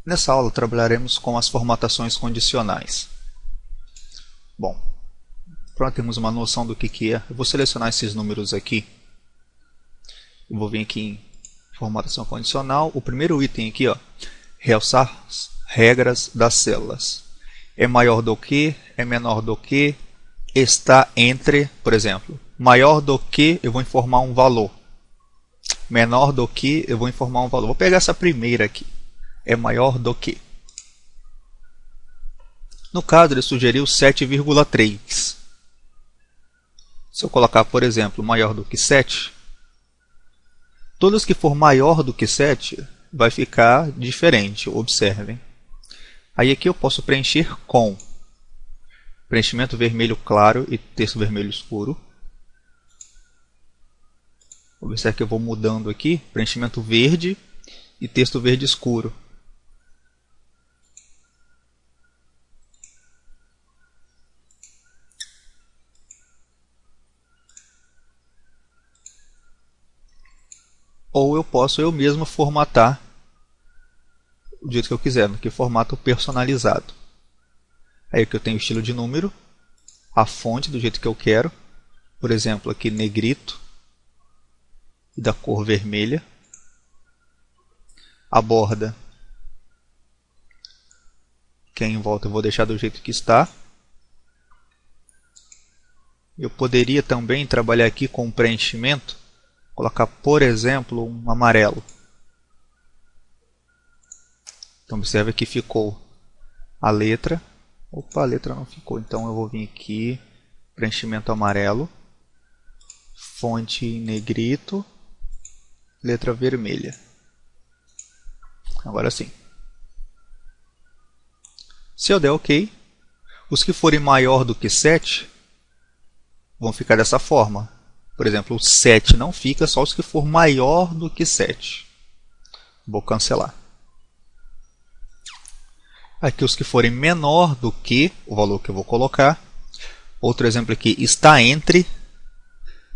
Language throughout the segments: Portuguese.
Nessa aula trabalharemos com as formatações condicionais. Bom, para termos uma noção do que é, eu vou selecionar esses números aqui. Eu vou vir aqui em formatação condicional. O primeiro item aqui, realçar as regras das células. É maior do que, é menor do que, está entre, por exemplo. Maior do que, eu vou informar um valor. Menor do que, eu vou informar um valor. Vou pegar essa primeira aqui. É maior do que. No caso, ele sugeriu 7,3. Se eu colocar, por exemplo, maior do que 7, todas que for maior do que 7, vai ficar diferente. Observem. Aí aqui eu posso preencher com preenchimento vermelho claro e texto vermelho escuro. Observe que eu vou mudando aqui, preenchimento verde e texto verde escuro. Ou eu posso eu mesmo formatar do jeito que eu quiser, no que formato personalizado. Aí aqui eu tenho o estilo de número, a fonte do jeito que eu quero, por exemplo aqui negrito, e da cor vermelha, a borda que é em volta eu vou deixar do jeito que está. Eu poderia também trabalhar aqui com preenchimento, colocar, por exemplo, um amarelo. Então, observe que ficou a letra. Opa, a letra não ficou. Então, eu vou vir aqui, preenchimento amarelo, fonte em negrito, letra vermelha. Agora sim. Se eu der OK, os que forem maior do que 7 vão ficar dessa forma. Por exemplo, o 7 não fica, só os que for maior do que 7. Vou cancelar. Aqui os que forem menor do que o valor que eu vou colocar. Outro exemplo aqui, está entre.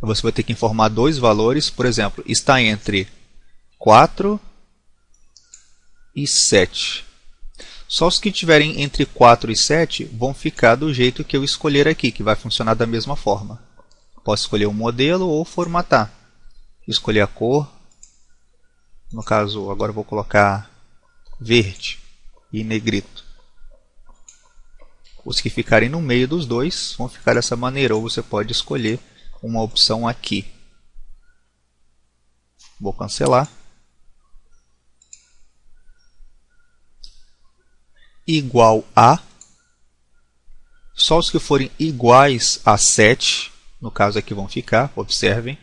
Você vai ter que informar dois valores. Por exemplo, está entre 4 e 7. Só os que estiverem entre 4 e 7 vão ficar do jeito que eu escolher aqui, que vai funcionar da mesma forma. Posso escolher um modelo ou formatar. Escolher a cor. No caso, agora eu vou colocar verde e negrito. Os que ficarem no meio dos dois vão ficar dessa maneira, ou você pode escolher uma opção aqui. Vou cancelar. Igual a. Só os que forem iguais a 7, no caso aqui vão ficar, observem.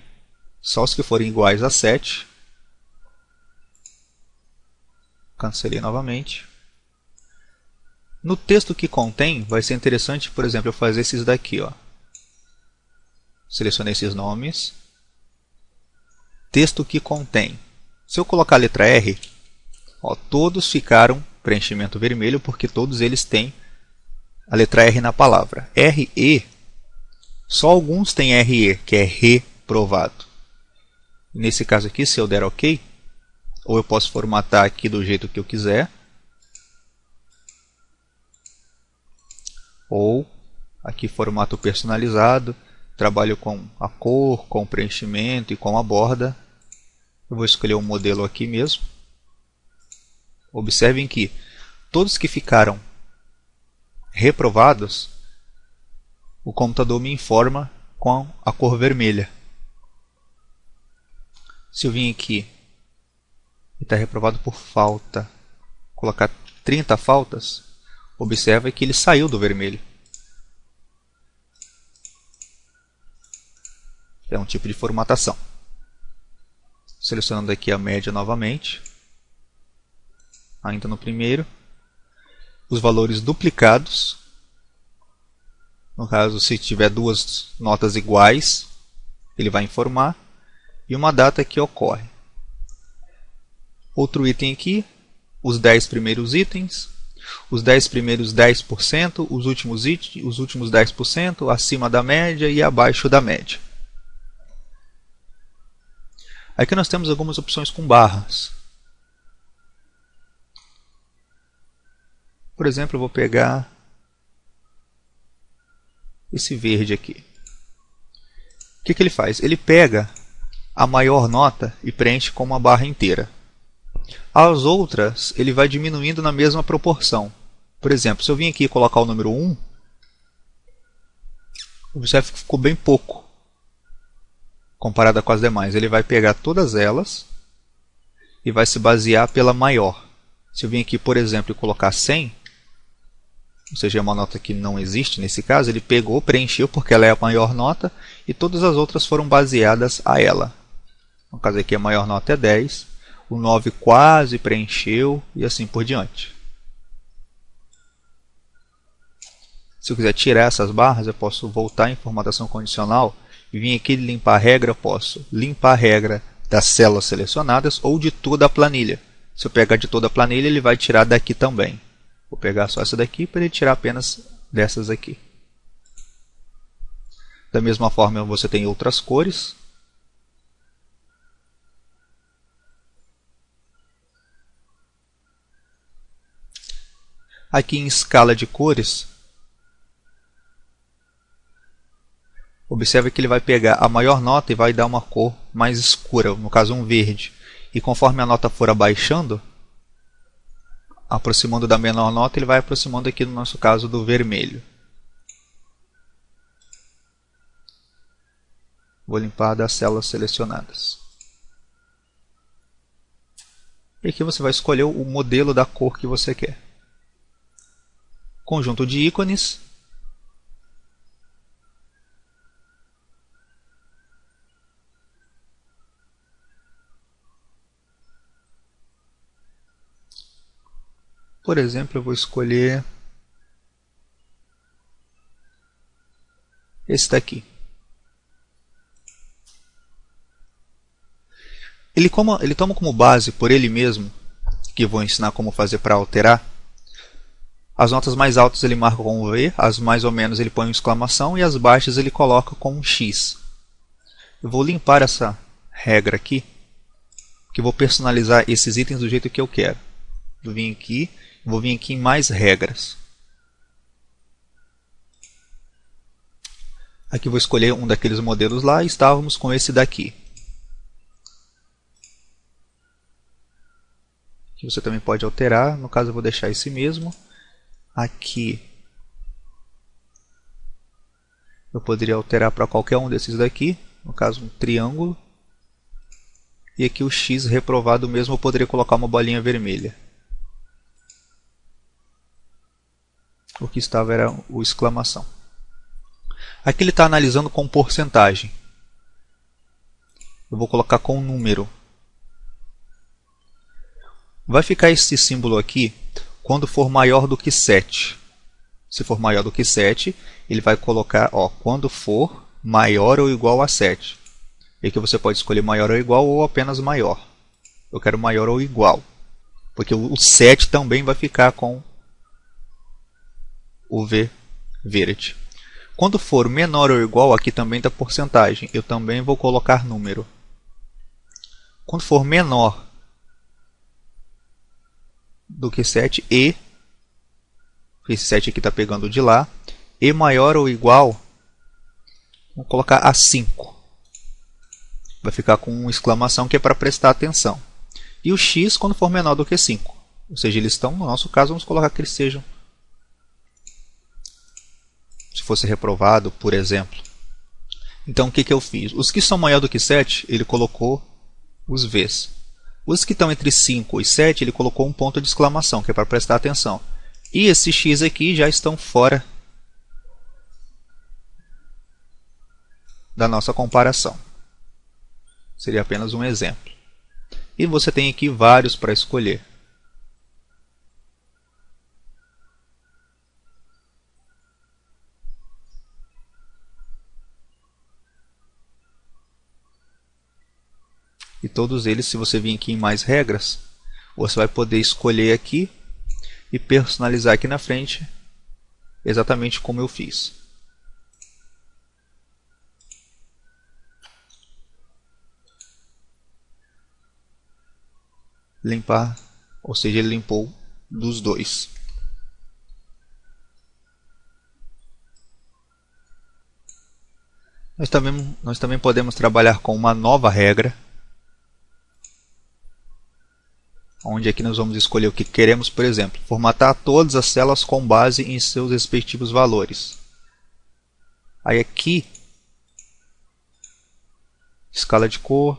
Só os que forem iguais a 7. Cancelei novamente. No texto que contém, vai ser interessante, por exemplo, eu fazer esses daqui. Selecionei esses nomes. Texto que contém. Se eu colocar a letra R, todos ficaram preenchimento vermelho, porque todos eles têm a letra R na palavra. RE, só alguns têm RE, que é reprovado. Nesse caso aqui, se eu der OK, ou eu posso formatar aqui do jeito que eu quiser, ou aqui formato personalizado, trabalho com a cor, com o preenchimento e com a borda. Eu vou escolher um modelo aqui mesmo. Observem que todos que ficaram reprovados, o computador me informa com a cor vermelha. Se eu vim aqui e está reprovado por falta, colocar 30 faltas, observa que ele saiu do vermelho. É um tipo de formatação. Selecionando aqui a média novamente. Ainda no primeiro. Os valores duplicados. No caso, se tiver duas notas iguais, ele vai informar. E uma data que ocorre. Outro item aqui, os 10 primeiros itens. Os 10 primeiros 10%, os últimos 10%, acima da média e abaixo da média. Aqui nós temos algumas opções com barras. Por exemplo, eu vou pegar esse verde aqui. O que ele faz? Ele pega a maior nota e preenche com uma barra inteira. As outras, ele vai diminuindo na mesma proporção. Por exemplo, se eu vim aqui e colocar o número 1, observe que ficou bem pouco comparada com as demais. Ele vai pegar todas elas e vai se basear pela maior. Se eu vim aqui, por exemplo, e colocar 100, ou seja, é uma nota que não existe nesse caso, ele pegou, preencheu porque ela é a maior nota e todas as outras foram baseadas a ela. No caso aqui a maior nota é 10, o 9 quase preencheu e assim por diante. Se eu quiser tirar essas barras, eu posso voltar em formatação condicional e vir aqui limpar a regra, eu posso limpar a regra das células selecionadas ou de toda a planilha. Se eu pegar de toda a planilha, ele vai tirar daqui também. Vou pegar só essa daqui para ele tirar apenas dessas aqui. Da mesma forma, você tem outras cores. Aqui em escala de cores, observe que ele vai pegar a maior nota e vai dar uma cor mais escura, no caso um verde. E conforme a nota for abaixando, aproximando da menor nota, ele vai aproximando aqui no nosso caso do vermelho. Vou limpar das células selecionadas. E aqui você vai escolher o modelo da cor que você quer. Conjunto de ícones. Por exemplo, eu vou escolher esse daqui. Ele toma como base, por ele mesmo, que eu vou ensinar como fazer para alterar, as notas mais altas ele marca com um V, as mais ou menos ele põe uma exclamação e as baixas ele coloca com um X. Eu vou limpar essa regra aqui, que eu vou personalizar esses itens do jeito que eu quero. Vou vir aqui em mais regras. Aqui vou escolher um daqueles modelos lá e estávamos com esse daqui. Aqui você também pode alterar, no caso eu vou deixar esse mesmo. Aqui eu poderia alterar para qualquer um desses daqui, no caso um triângulo. E aqui o X reprovado mesmo eu poderia colocar uma bolinha vermelha. O que estava era o exclamação. Aqui ele está analisando com porcentagem. Eu vou colocar com número. Vai ficar esse símbolo aqui quando for maior do que 7. Se for maior do que 7, ele vai colocar quando for maior ou igual a 7. E aqui você pode escolher maior ou igual ou apenas maior. Eu quero maior ou igual, porque o 7 também vai ficar com o V verde. Quando for menor ou igual, aqui também da porcentagem, eu também vou colocar número. Quando for menor do que 7 e esse 7 aqui está pegando de lá, e maior ou igual, vamos colocar a 5. Vai ficar com uma exclamação que é para prestar atenção. E o X quando for menor do que 5. Ou seja, eles estão, no nosso caso, vamos colocar que eles sejam, se fosse reprovado, por exemplo. Então o que eu fiz? Os que são maior do que 7, ele colocou os Vs. Os que estão entre 5 e 7, ele colocou um ponto de exclamação, que é para prestar atenção. E esses X aqui já estão fora da nossa comparação. Seria apenas um exemplo. E você tem aqui vários para escolher. E todos eles, se você vir aqui em mais regras, você vai poder escolher aqui e personalizar aqui na frente exatamente como eu fiz. Limpar, ou seja, ele limpou dos dois. Nós também podemos trabalhar com uma nova regra, onde aqui nós vamos escolher o que queremos, por exemplo, formatar todas as células com base em seus respectivos valores. Aí aqui, escala de cor,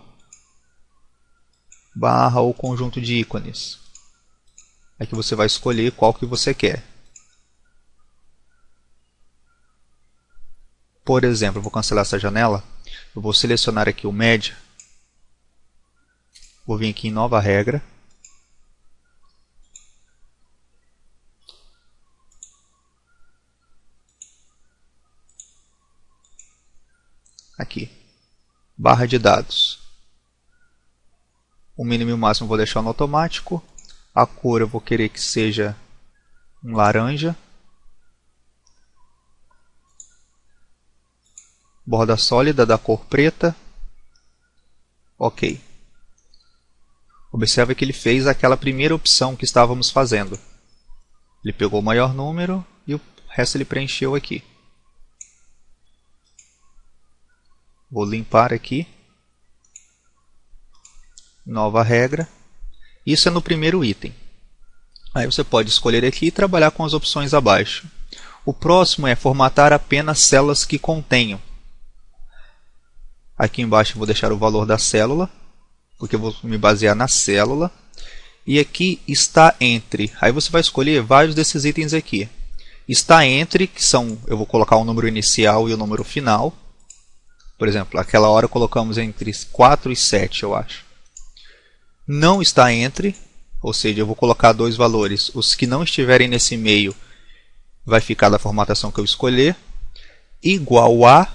barra ou conjunto de ícones. Aqui você vai escolher qual que você quer. Por exemplo, eu vou cancelar essa janela, eu vou selecionar aqui o média, vou vir aqui em nova regra, aqui, barra de dados, o mínimo e o máximo eu vou deixar no automático, a cor eu vou querer que seja um laranja, borda sólida da cor preta, ok. Observe que ele fez aquela primeira opção que estávamos fazendo. Ele pegou o maior número e o resto ele preencheu aqui. Vou limpar aqui. Nova regra. Isso é no primeiro item. Aí você pode escolher aqui e trabalhar com as opções abaixo. O próximo é formatar apenas células que contenham. Aqui embaixo eu vou deixar o valor da célula, porque eu vou me basear na célula. E aqui está entre. Aí você vai escolher vários desses itens aqui. Está entre, que são, eu vou colocar o número inicial e o número final. Por exemplo, aquela hora colocamos entre 4 e 7, eu acho. Não está entre, ou seja, eu vou colocar dois valores. Os que não estiverem nesse meio vai ficar da formatação que eu escolher. Igual a,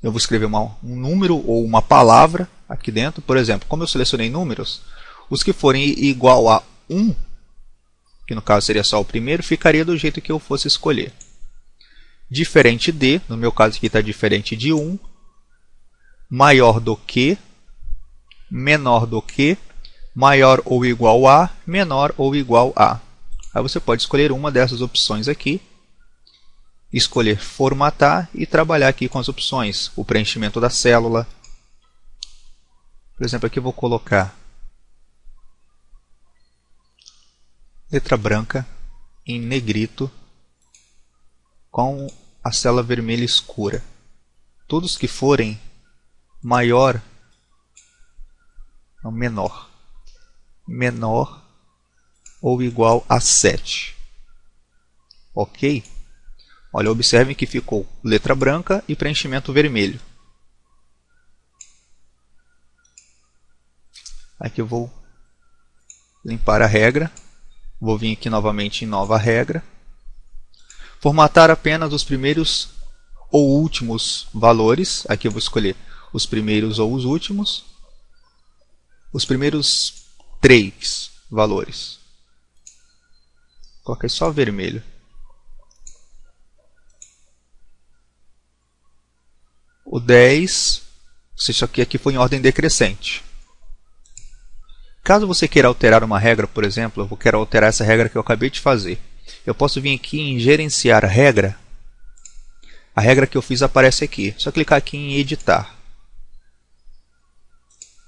eu vou escrever um número ou uma palavra aqui dentro. Por exemplo, como eu selecionei números, os que forem igual a 1, que no caso seria só o primeiro, ficaria do jeito que eu fosse escolher. Diferente de, no meu caso aqui está diferente de 1, maior do que, menor do que, maior ou igual a, menor ou igual a. Aí você pode escolher uma dessas opções aqui, escolher formatar e trabalhar aqui com as opções. O preenchimento da célula. Por exemplo, aqui eu vou colocar letra branca em negrito com a célula vermelha escura. Todos que forem maior, não, menor ou igual a 7. Ok? Olha, observem que ficou letra branca e preenchimento vermelho. Aqui eu vou limpar a regra. Vou vir aqui novamente em nova regra. Formatar apenas os primeiros ou últimos valores. Aqui eu vou escolher os primeiros ou os últimos. Os primeiros 3 valores. Coloquei só vermelho. O 10, isso aqui foi em ordem decrescente. Caso você queira alterar uma regra, por exemplo, eu quero alterar essa regra que eu acabei de fazer. Eu posso vir aqui em gerenciar regra. A regra que eu fiz aparece aqui. Só clicar aqui em editar.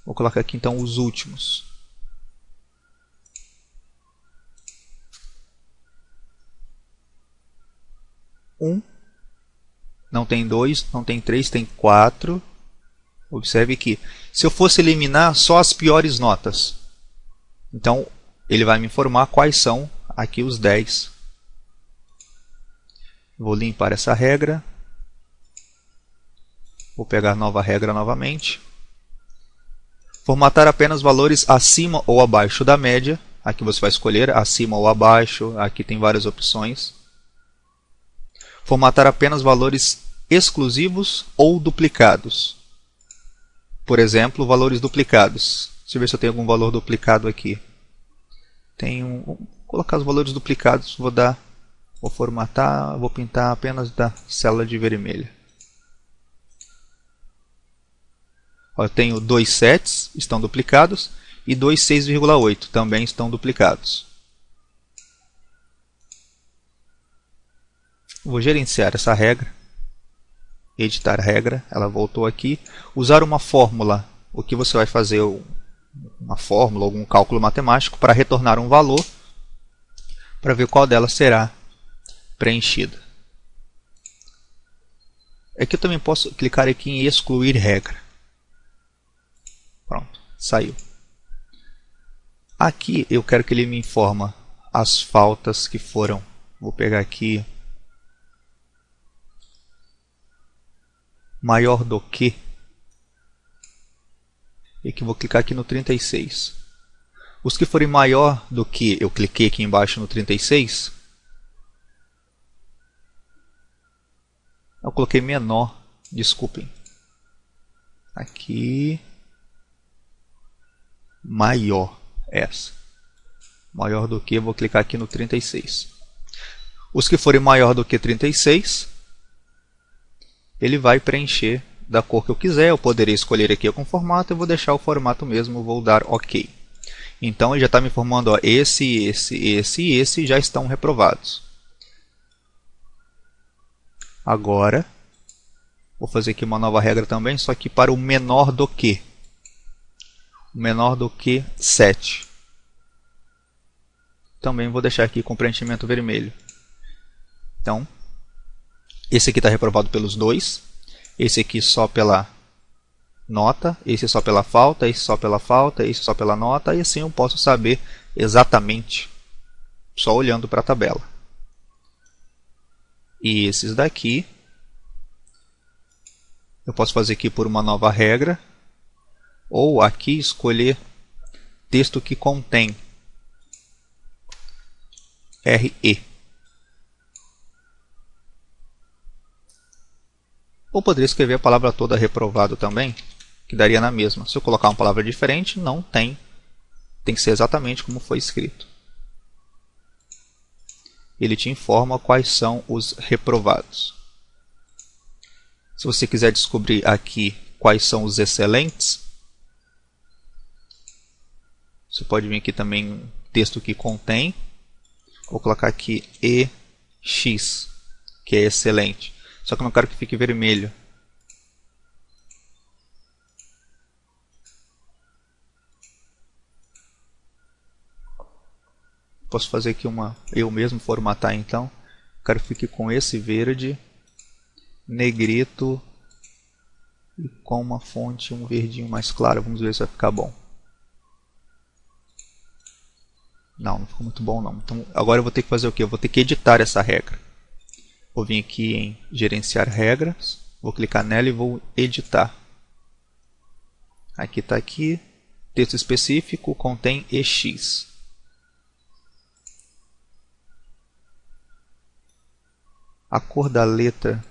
Vou colocar aqui então os últimos. Não tem 2, não tem 3, tem 4. Observe que se eu fosse eliminar só as piores notas, então ele vai me informar quais são aqui os 10. Vou limpar essa regra. Vou pegar nova regra novamente. Formatar apenas valores acima ou abaixo da média. Aqui você vai escolher acima ou abaixo. Aqui tem várias opções. Formatar apenas valores exclusivos ou duplicados. Por exemplo, valores duplicados. Deixa eu ver se eu tenho algum valor duplicado aqui. Vou colocar os valores duplicados. Vou formatar, vou pintar apenas da célula de vermelho. Eu tenho 2 sets, estão duplicados, e 2 6,8 também estão duplicados. Vou gerenciar essa regra. editar regra, ela voltou aqui. Usar uma fórmula, o que você vai fazer uma fórmula, algum cálculo matemático para retornar um valor, para ver qual delas será preenchida. Aqui eu também posso clicar aqui em excluir regra. Pronto, saiu. Aqui eu quero que ele me informe as faltas que foram. Vou pegar aqui maior do que. E aqui vou clicar aqui no 36. Os que forem maior do que, eu cliquei aqui embaixo no 36. Eu coloquei menor, desculpem. Aqui maior, essa. Maior do que, eu vou clicar aqui no 36. Os que forem maior do que 36, ele vai preencher da cor que eu quiser. Eu poderia escolher aqui com formato, eu vou deixar o formato mesmo, vou dar OK. Então ele já está me informando, ó, esse e esse já estão reprovados. Agora, vou fazer aqui uma nova regra também, só que para o menor do que. Menor do que 7. Também vou deixar aqui com preenchimento vermelho. Então, esse aqui está reprovado pelos dois. Esse aqui só pela nota. Esse só pela falta. Esse só pela falta. Esse só pela nota. E assim eu posso saber exatamente só olhando para a tabela. E esses daqui eu posso fazer aqui por uma nova regra. Ou aqui escolher texto que contém RE. Ou poderia escrever a palavra toda reprovado também, que daria na mesma. Se eu colocar uma palavra diferente, não tem. Tem que ser exatamente como foi escrito. Ele te informa quais são os reprovados. Se você quiser descobrir aqui quais são os excelentes, você pode vir aqui também um texto que contém. Vou colocar aqui EX, que é excelente. Só que eu não quero que fique vermelho. Posso fazer aqui eu mesmo formatar então. Quero que fique com esse verde, negrito e com uma fonte, um verdinho mais claro. Vamos ver se vai ficar bom. Não ficou muito bom não. Então agora eu vou ter que fazer o quê? Eu vou ter que editar essa regra. Vou vir aqui em gerenciar regras, vou clicar nela e vou editar. Aqui está aqui, texto específico contém EX. A cor da letra,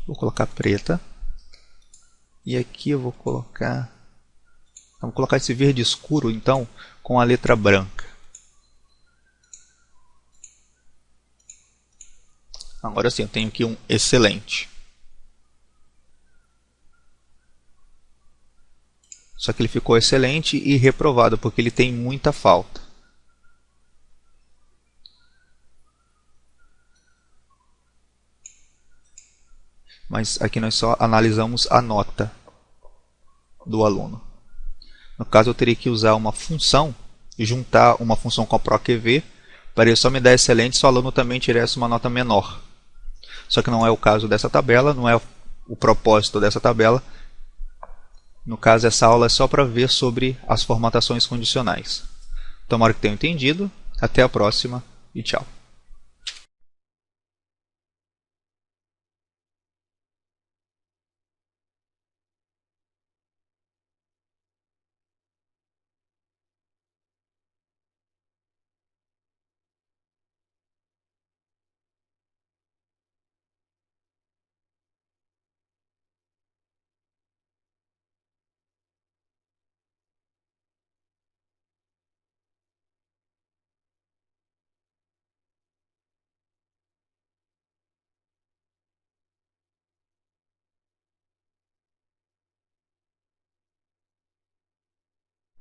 vou colocar preta. E aqui eu vou colocar esse verde escuro então com a letra branca. Agora sim, eu tenho aqui um excelente. Só que ele ficou excelente e reprovado, porque ele tem muita falta. Mas aqui nós só analisamos a nota do aluno. No caso, eu teria que usar uma função e juntar uma função com a PROQV para ele só me dar excelente se o aluno também tivesse uma nota menor. Só que não é o caso dessa tabela, não é o propósito dessa tabela. No caso, essa aula é só para ver sobre as formatações condicionais. Tomara que tenham entendido. Até a próxima e tchau.